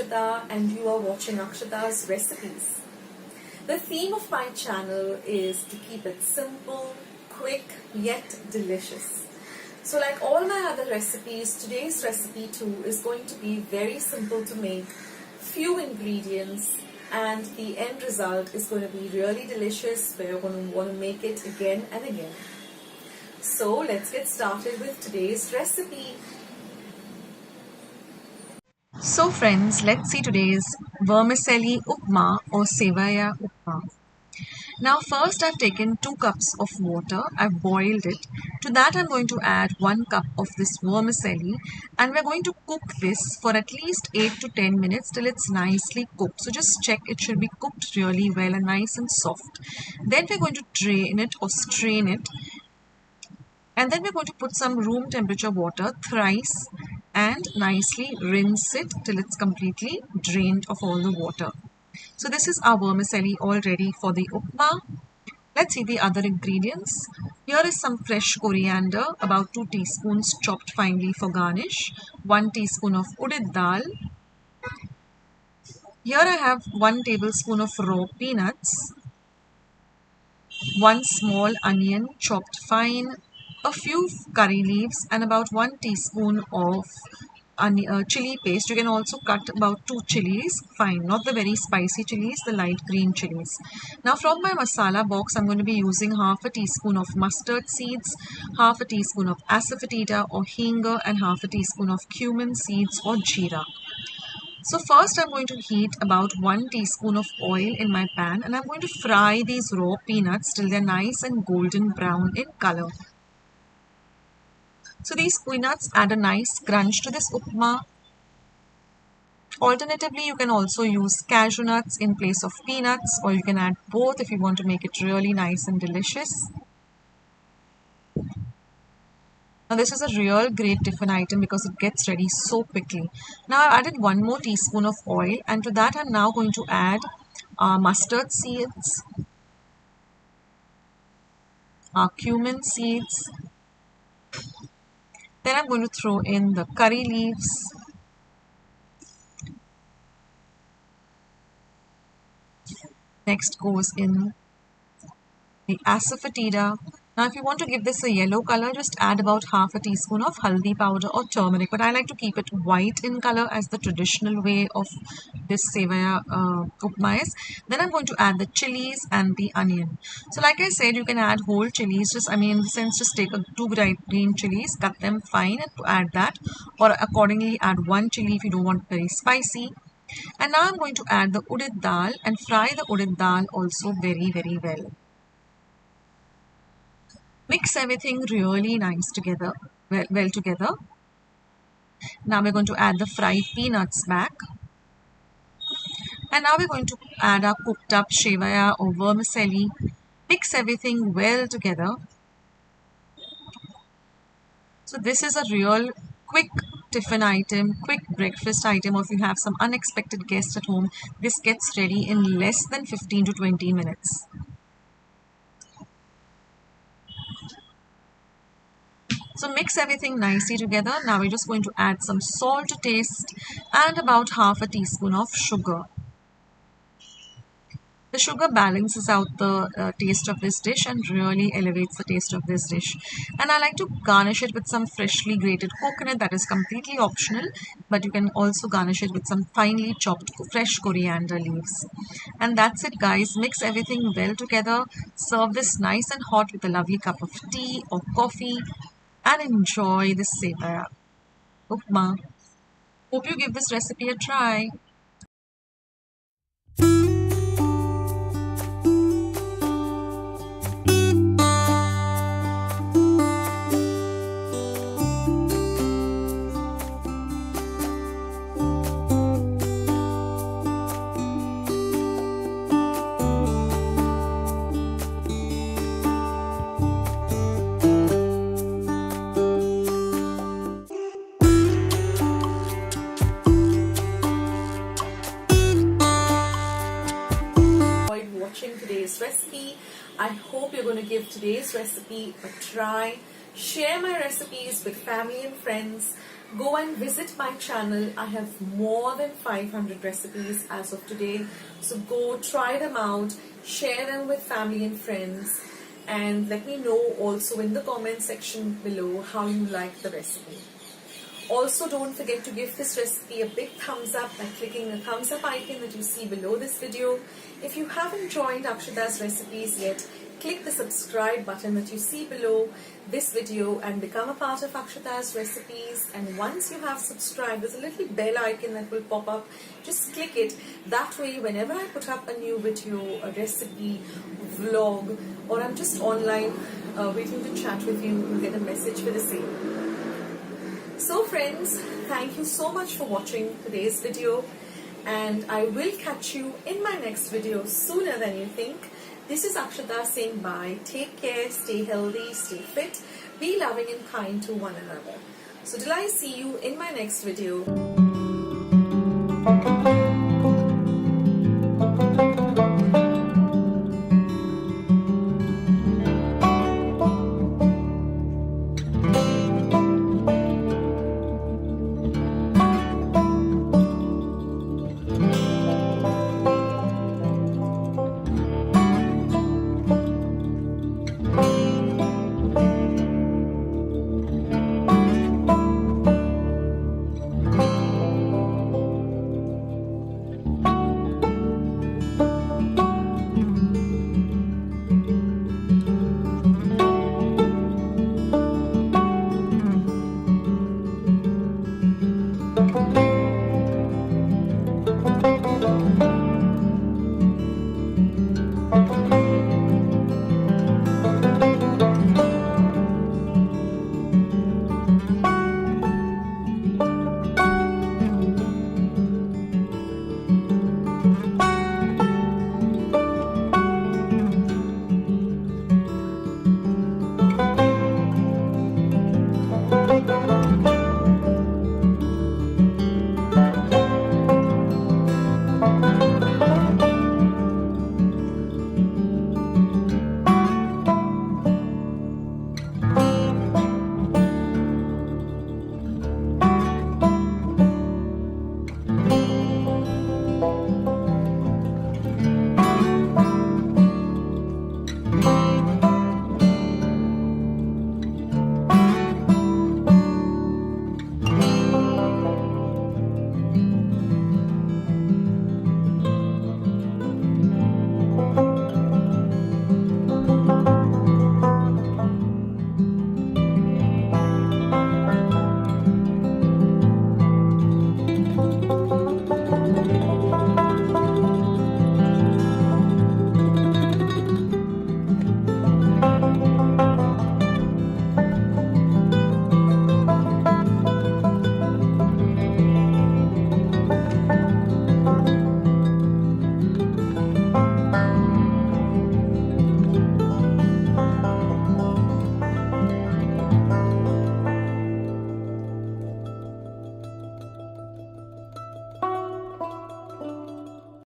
Akshata and you are watching Akshata's Recipes. The theme of my channel is to keep it simple, quick, yet delicious. So like all my other recipes, today's recipe too is going to be very simple to make, few ingredients, and the end result is going to be really delicious where you're going to want to make it again and again. So let's get started with today's recipe. So friends, let's see today's vermicelli upma or sevai upma. Now first I've taken 2 cups of water, I've boiled it. To that I'm going to add 1 cup of this vermicelli and we're going to cook this for at least 8 to 10 minutes till it's nicely cooked. So just check it should be cooked really well and nice and soft. Then we're going to drain it or strain it. And then we're going to put some room temperature water thrice and nicely rinse it till it's completely drained of all the water. So this is our vermicelli all ready for the upma. Let's see the other ingredients. Here is some fresh coriander, about 2 teaspoons chopped finely for garnish, 1 teaspoon of urad dal. Here I have 1 tablespoon of raw peanuts, 1 small onion chopped fine, a few curry leaves and about 1 teaspoon of chili paste. You can also cut about 2 chilies fine, not the very spicy chilies, the light green chilies. Now from my masala box I'm going to be using half a teaspoon of mustard seeds, half a teaspoon of asafoetida or hinga and half a teaspoon of cumin seeds or jeera. So first I'm going to heat about 1 teaspoon of oil in my pan and I'm going to fry these raw peanuts till they're nice and golden brown in color. So these peanuts add a nice crunch to this upma. Alternatively, you can also use cashew nuts in place of peanuts, or you can add both if you want to make it really nice and delicious. Now this is a real great tiffin item because it gets ready so quickly. Now I've added 1 more teaspoon of oil and to that I'm now going to add mustard seeds, cumin seeds. Then I'm going to throw in the curry leaves. Next goes in the asafoetida. Now if you want to give this a yellow color, just add about half a teaspoon of haldi powder or turmeric. But I like to keep it white in color as the traditional way of this sevai upma is. Then I'm going to add the chilies and the onion. So like I said, you can add whole chilies. Just in the sense, just take 2 green chilies, cut them fine and add that. Or accordingly add 1 chili if you don't want very spicy. And now I'm going to add the urad dal and fry the urad dal also very well. Mix everything really nice together, well together. Now we're going to add the fried peanuts back. And now we're going to add our cooked up sevai or vermicelli. Mix everything well together. So this is a real quick tiffin item, quick breakfast item, or if you have some unexpected guests at home, this gets ready in less than 15 to 20 minutes. So mix everything nicely together. Now we're just going to add some salt to taste and about half a teaspoon of sugar. The sugar balances out the taste of this dish and really elevates the taste of this dish. And I like to garnish it with some freshly grated coconut. That is completely optional, but you can also garnish it with some finely chopped fresh coriander leaves. And that's it guys. Mix everything well together. Serve this nice and hot with a lovely cup of tea or coffee and enjoy this sevai upma. Hope you give this recipe a try. Today's recipe. I hope you're going to give today's recipe a try. share my recipes with family and friends. Go and visit my channel. I have more than 500 recipes as of today. So go try them out, share them with family and friends, and let me know also in the comment section below how you like the recipe. Also, don't forget to give this recipe a big thumbs up by clicking the thumbs up icon that you see below this video. If you haven't joined Akshata's recipes yet, click the subscribe button that you see below this video and become a part of Akshata's recipes. And once you have subscribed, there's a little bell icon that will pop up. Just click it. That way, whenever I put up a new video, a recipe, vlog, or I'm just online waiting to chat with you, you'll get a message for the same. So friends, thank you so much for watching today's video, and I will catch you in my next video sooner than you think. This is Akshata saying bye. Take care, stay healthy, stay fit, be loving and kind to one another. So till I see you in my next video.